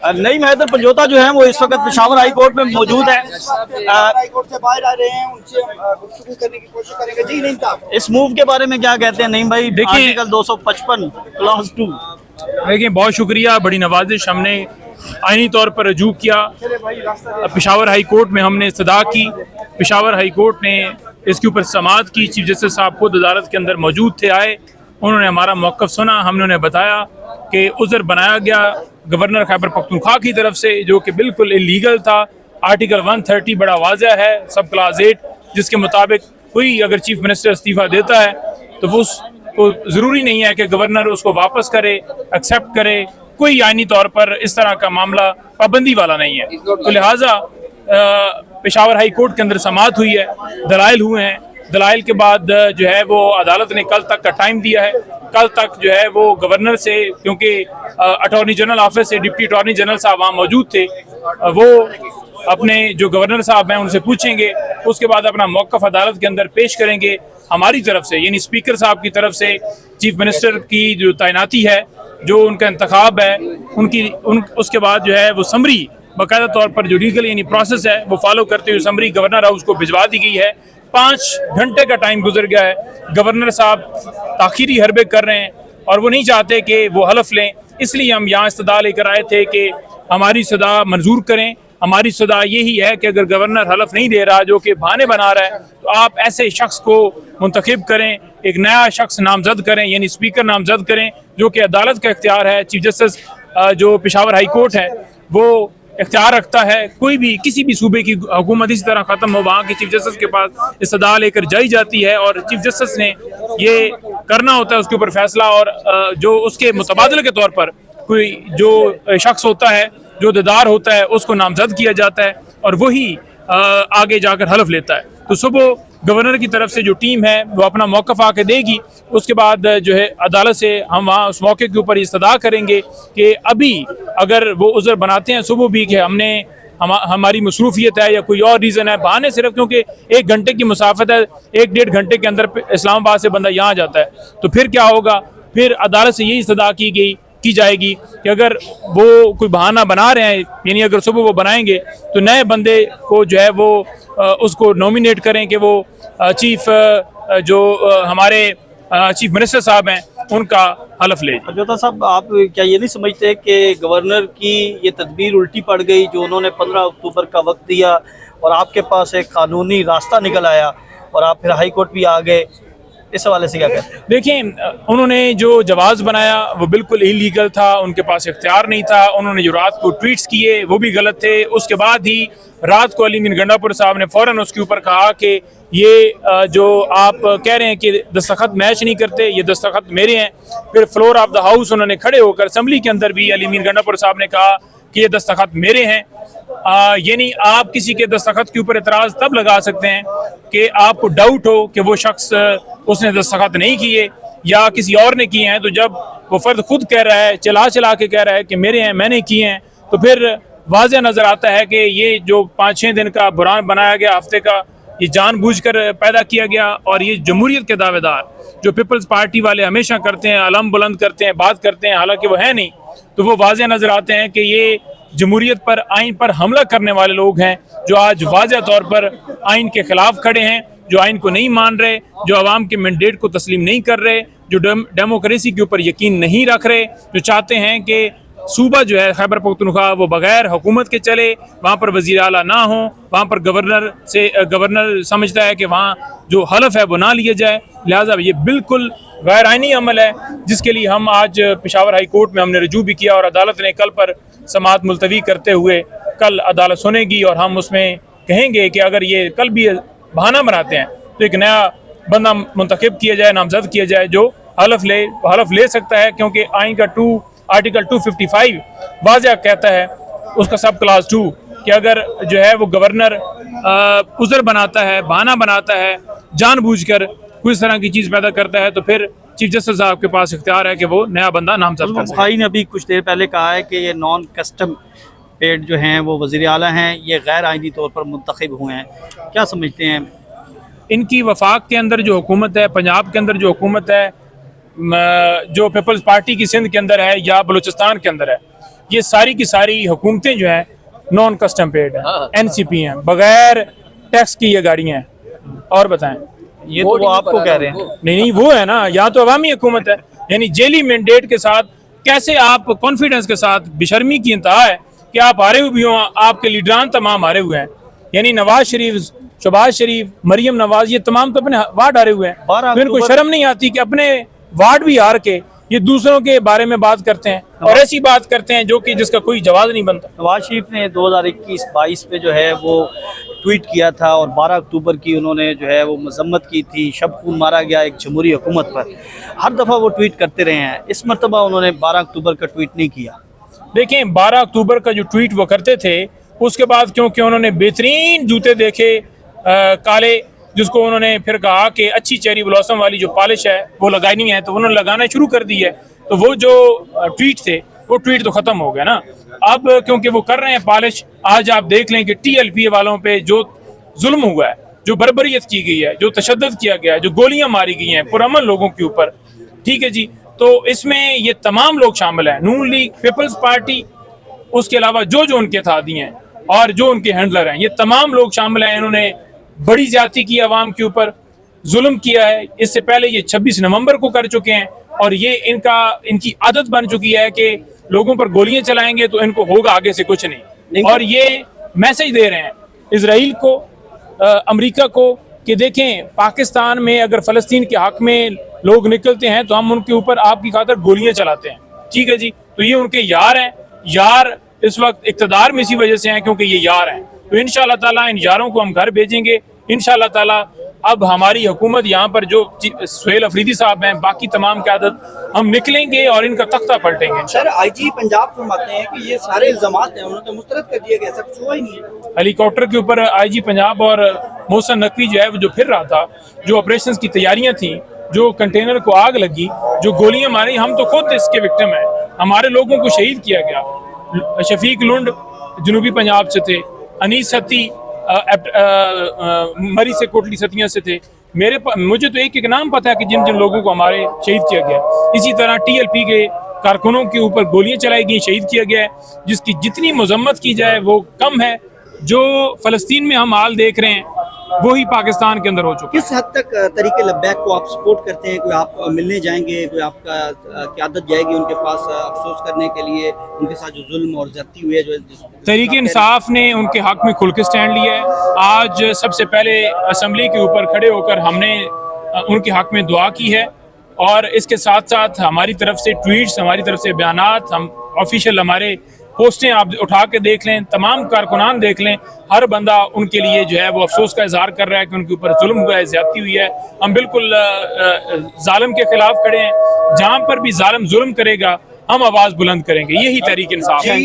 नईम हैदर पंजोता जो है वो इस वक्त पेशावर हाई कोर्ट में मौजूद है। हाई कोर्ट से बाहर आ रहे हैं, उनसे हम गुफ्तगू करने की कोशिश करेंगे। जी नहीं साहब, इस मूव के बारे में क्या कहते हैं नईम भाई? देखिए- आर्टिकल 255 क्लॉज 2। देखिए, बहुत शुक्रिया, बड़ी नवाजिश। हमने आईनी तौर पर रजू किया, पेशावर हाई कोर्ट में हमने इस्तदा की। पेशावर हाई कोर्ट ने इसके ऊपर समाअत की। चीफ जस्टिस साहब खुद अदालत के अंदर मौजूद थे, आए, उन्होंने हमारा मौक़िफ़ सुना। हमने उन्हें बताया कि उज़र बनाया गया गवर्नर खैबर पख्तूनख्वा की तरफ से, जो कि बिल्कुल इलीगल था। आर्टिकल 130 बड़ा वाज़ह है, सब क्लास 8, जिसके मुताबिक कोई अगर चीफ मिनिस्टर इस्तीफ़ा देता है तो वो उसको ज़रूरी नहीं है कि गवर्नर उसको वापस करे, एक्सेप्ट करे। कोई आइनी तौर पर इस तरह का मामला पाबंदी वाला नहीं है। तो लिहाजा पेशावर हाई कोर्ट के अंदर समाअत हुई है, दलाइल हुए हैं। दलाइल के बाद जो है वो अदालत ने कल तक का टाइम दिया है। कल तक जो है वो गवर्नर से, क्योंकि अटॉर्नी जनरल ऑफिस से डिप्टी अटॉर्नी जनरल साहब वहाँ मौजूद थे, वो अपने जो गवर्नर साहब हैं उनसे पूछेंगे। उसके बाद अपना मौक़िफ़ अदालत के अंदर पेश करेंगे। हमारी तरफ से, यानी स्पीकर साहब की तरफ से, चीफ मिनिस्टर की जो तैनाती है, जो उनका इंतखाब है, उसके बाद जो है वो समरी बाकायदा तौर पर जो लीगल यानी प्रोसेस है वो फॉलो करते हुए समरी गवर्नर हाउस को भिजवा दी गई है। 5 घंटे का टाइम गुजर गया है। गवर्नर साहब ताख़ीरी हरबे कर रहे हैं और वो नहीं चाहते कि वो हलफ लें। इसलिए हम यहाँ इस्तदा लेकर आए थे कि हमारी सदा मंजूर करें। हमारी सदा यही है कि अगर गवर्नर हलफ नहीं दे रहा, जो कि बहाने बना रहा है, तो आप ऐसे शख्स को मुंतखब करें, एक नया शख्स नामजद करें, यानी स्पीकर नामजद करें, जो कि अदालत का इख्तियार है। चीफ जस्टिस जो पेशावर हाई कोर्ट है वो इख्तियार रखता है। कोई भी किसी भी सूबे की हुकूमत इसी तरह ख़त्म हो, वहाँ के चीफ जस्टिस के पास इस्तदा लेकर जाई जाती है और चीफ जस्टिस ने ये करना होता है उसके ऊपर फैसला। और जो उसके मुतबादले के तौर पर कोई जो शख्स होता है, जो ददार होता है, उसको नामजद किया जाता है और वही आगे जाकर हलफ लेता है। तो सुबह गवर्नर की तरफ से जो टीम है वो अपना मौक़िफ़ आके देगी। उसके बाद जो है अदालत से हम वहाँ उस मौके के ऊपर इस्तदा करेंगे कि अभी अगर वो उज़र बनाते हैं सुबह भी कि हमारी मसरूफियत है या कोई और रीज़न है, बहाने सिर्फ क्योंकि 1 घंटे की मुसाफत है, 1-1.5 घंटे के अंदर इस्लामाबाद से बंदा यहाँ जाता है, तो फिर क्या होगा? फिर अदालत से यही इस्तदा की जाएगी कि अगर वो कोई बहाना बना रहे हैं, यानी अगर सुबह वो बनाएंगे तो नए बंदे को जो है वो उसको नॉमिनेट करें कि वो चीफ जो हमारे चीफ मिनिस्टर साहब हैं उनका हलफ ले। पंजोता साहब, आप क्या ये नहीं समझते कि गवर्नर की ये तदबीर उल्टी पड़ गई, जो उन्होंने 15 अक्टूबर का वक्त दिया और आपके पास एक कानूनी रास्ता निकल आया और आप फिर हाई कोर्ट भी आ गए? इस हवाले से क्या कहते हैं? देखिए, उन्होंने जो जवाज़ बनाया वो बिल्कुल इलीगल था, उनके पास इख्तियार नहीं था। उन्होंने जो रात को ट्वीट्स किए वो भी गलत थे। उसके बाद ही रात को अली मीन गंडापुर साहब ने फ़ौरन उसके ऊपर कहा कि ये जो आप कह रहे हैं कि दस्तखत मैच नहीं करते, ये दस्तखत मेरे हैं। फिर फ्लोर ऑफ द हाउस उन्होंने खड़े होकर असम्बली के अंदर भी अली मीन गंडापुर साहब ने कहा कि ये दस्तखत मेरे हैं। यानी आप किसी के दस्तखत के ऊपर एतराज़ तब लगा सकते हैं कि आपको डाउट हो कि वो शख्स उसने दस्तखत नहीं किए या किसी और ने किए हैं। तो जब वो फ़र्द खुद कह रहा है, चला के कह रहा है कि मेरे हैं, मैंने किए हैं, तो फिर वाज़ह नज़र आता है कि ये जो 5-6 दिन का बुरान बनाया गया, हफ्ते का, ये जानबूझकर पैदा किया गया। और ये जमहूरियत के दावेदार जो पीपल्स पार्टी वाले हमेशा करते हैं, अलम बुलंद करते हैं, बात करते हैं, हालांकि वो है नहीं, तो वो वाज़ह नज़र आते हैं कि ये जमहूरियत पर, आइन पर हमला करने वाले लोग हैं, जो आज वाज़ह तौर पर आइन के ख़िलाफ़ खड़े हैं, जो आइन को नहीं मान रहे, जो आवाम के मैंडेट को तस्लीम नहीं कर रहे, जो डेमोक्रेसी के ऊपर यकीन नहीं रख रहे, जो चाहते हैं कि सूबा जो है खैबर पख्तूनख्वा वो बग़ैर हुकूमत के चले, वहाँ पर वज़ीर आला ना हो, वहाँ पर गवर्नर समझता है कि वहाँ जो हलफ है वो ना लिया जाए। लिहाजा ये बिल्कुल गैर आइनी अमल है, जिसके लिए हम आज पेशावर हाई कोर्ट में हमने रजू भी किया और अदालत ने कल पर समाअत मुलतवी करते हुए कल अदालत सुनेगी और हम उसमें कहेंगे कि अगर ये कल भी बहाना बनाते हैं तो एक नया बंदा मुंतखब किया जाए, नामजद किया जाए, जो हलफ ले सकता है। क्योंकि आइन का आर्टिकल 255 वाज़ह कहता है, उसका सब क्लास 2, कि अगर जो है वो गवर्नर उज़र बनाता है, बहाना बनाता है, जानबूझकर कोई इस तरह की चीज़ पैदा करता है, तो फिर चीफ जस्टिस साहब के पास इख्तियार है कि वो नया बंदा नामजद कर सकते हैं। बुखारी ने अभी कुछ देर पहले कहा है कि ये नॉन कस्टम पेड जो हैं वो वज़ीर आला हैं, ये गैर आइनी तौर पर मुंतखब हुए हैं, क्या समझते हैं? इनकी वफाक के अंदर जो हुकूमत है, पंजाब के अंदर जो हुकूमत है, जो पीपल्स पार्टी की सिंध के अंदर है या बलूचिस्तान के अंदर है, یہ ساری کی ساری حکومتیں جو ہیں نان کسٹم پیڈ ہیں، NCP ہیں، بغیر ٹیکس کی یہ گاڑیاں ہیں. اور بتائیں. یہ تو وہ آپ کو کہہ رہے ہیں. نہیں وہ ہے نا، یہاں تو عوامی حکومت ہے. یعنی جیلی مینڈیٹ کے ساتھ کیسے آپ کانفیڈنس کے ساتھ، بشرمی کی انتہا ہے کہ آپ ہارے ہوئے بھی ہوں، آپ کے لیڈران تمام ہارے ہوئے ہیں. یعنی نواز شریف، شہباز شریف، مریم نواز، یہ تمام تو اپنے وارڈ ہارے ہوئے ہیں. تو ان کو شرم نہیں آتی کہ اپنے وارڈ بھی ہار کے یہ دوسروں کے بارے میں بات کرتے ہیں اور ایسی بات کرتے ہیں جو کہ جس کا کوئی جواز نہیں بنتا. نواز شریف نے 2021-22 پہ جو ہے وہ ٹویٹ کیا تھا اور 12 اکتوبر کی انہوں نے جو ہے وہ مذمت کی تھی، شب خون مارا گیا ایک جمہوری حکومت پر. ہر دفعہ وہ ٹویٹ کرتے رہے ہیں، اس مرتبہ انہوں نے 12 اکتوبر کا ٹویٹ نہیں کیا. دیکھیں 12 اکتوبر کا جو ٹویٹ وہ کرتے تھے، اس کے بعد کیونکہ انہوں نے بہترین جوتے دیکھے کالے، جس کو انہوں نے پھر کہا کہ اچھی چیری بلاسم والی جو پالش ہے وہ لگانی ہے، تو انہوں نے لگانا شروع کر دی ہے. تو وہ جو ٹویٹ تھے وہ ٹویٹ تو ختم ہو گیا نا. اب کیونکہ وہ کر رہے ہیں پالش، آج آپ دیکھ لیں کہ TLP والوں پہ جو ظلم ہوا ہے، جو بربریت کی گئی ہے، جو تشدد کیا گیا ہے، جو گولیاں ماری گئی ہیں پرامن لوگوں کے اوپر، ٹھیک ہے جی. تو اس میں یہ تمام لوگ شامل ہیں، نون لیگ، پیپلز پارٹی، اس کے علاوہ جو ان کے تھادی ہیں اور جو ان کے ہینڈلر ہیں، یہ تمام لوگ شامل ہیں. انہوں نے بڑی زیادتی کی عوام کے اوپر، ظلم کیا ہے. اس سے پہلے یہ 26 نومبر کو کر چکے ہیں اور یہ ان کی عادت بن چکی ہے کہ لوگوں پر گولیاں چلائیں گے تو ان کو ہوگا آگے سے کچھ نہیں. اور یہ میسج دے رہے ہیں اسرائیل کو، امریکہ کو کہ دیکھیں پاکستان میں اگر فلسطین کے حق میں لوگ نکلتے ہیں تو ہم ان کے اوپر آپ کی خاطر گولیاں چلاتے ہیں. ٹھیک ہے جی. تو یہ ان کے یار ہیں. یار اس وقت اقتدار میں اسی وجہ سے ہیں کیونکہ یہ یار ہیں. تو انشاءاللہ تعالیٰ ان یاروں کو ہم گھر بھیجیں گے انشاءاللہ تعالیٰ. اب ہماری حکومت یہاں پر جو سہیل افریدی صاحب ہیں، باقی تمام قیادت، ہم نکلیں گے اور ان کا تختہ پلٹیں گے. سر IG پنجاب فرماتے ہیں کہ یہ سارے الزامات ہیں انہوں نے مسترد کر دیے گئے، ایسا کچھ ہوا ہی نہیں ہے. ہیلی کاپٹر کے اوپر IG پنجاب اور محسن نقوی جو ہے وہ جو پھر رہا تھا، جو آپریشنز کی تیاریاں تھیں، جو کنٹینر کو آگ لگی، جو گولیاں ماری، ہم تو خود اس کے وکٹم ہیں. ہمارے لوگوں کو شہید کیا گیا. شفیق لنڈ جنوبی پنجاب سے تھے، انیس ستی مری سے کوٹلی ستیاں سے تھے. مجھے تو ایک نام پتہ ہے کہ جن لوگوں کو ہمارے شہید کیا گیا. اسی طرح TLP کے کارکنوں کے اوپر گولیاں چلائی گئی، شہید کیا گیا ہے، جس کی جتنی مذمت کی جائے وہ کم ہے. جو فلسطین میں ہم حال دیکھ رہے ہیں وہی پاکستان کے اندر ہو چکا ہے. کس حد تک طریق لبیک کو آپ سپورٹ کرتے ہیں؟ کوئی آپ ملنے جائیں گے، کوئی آپ کا قیادت جائے گی ان کے پاس افسوس کرنے کے لیے ان کے ساتھ جو ظلم اور زیادتی ہوئی ہے؟ جو تحریک انصاف نے ان کے حق میں کھل کے سٹینڈ لیا ہے. آج سب سے پہلے اسمبلی کے اوپر کھڑے ہو کر ہم نے ان کے حق میں دعا کی ہے، اور اس کے ساتھ ساتھ ہماری طرف سے ٹویٹس، ہماری طرف سے بیانات، ہم آفیشیل ہمارے پوسٹیں آپ اٹھا کے دیکھ لیں، تمام کارکنان دیکھ لیں، ہر بندہ ان کے لیے جو ہے وہ افسوس کا اظہار کر رہا ہے کہ ان کے اوپر ظلم ہوا ہے، زیادتی ہوئی ہے. ہم بالکل ظالم کے خلاف کھڑے ہیں. جہاں پر بھی ظالم ظلم کرے گا ہم آواز بلند کریں گے. یہی تحریک انصاف ہے.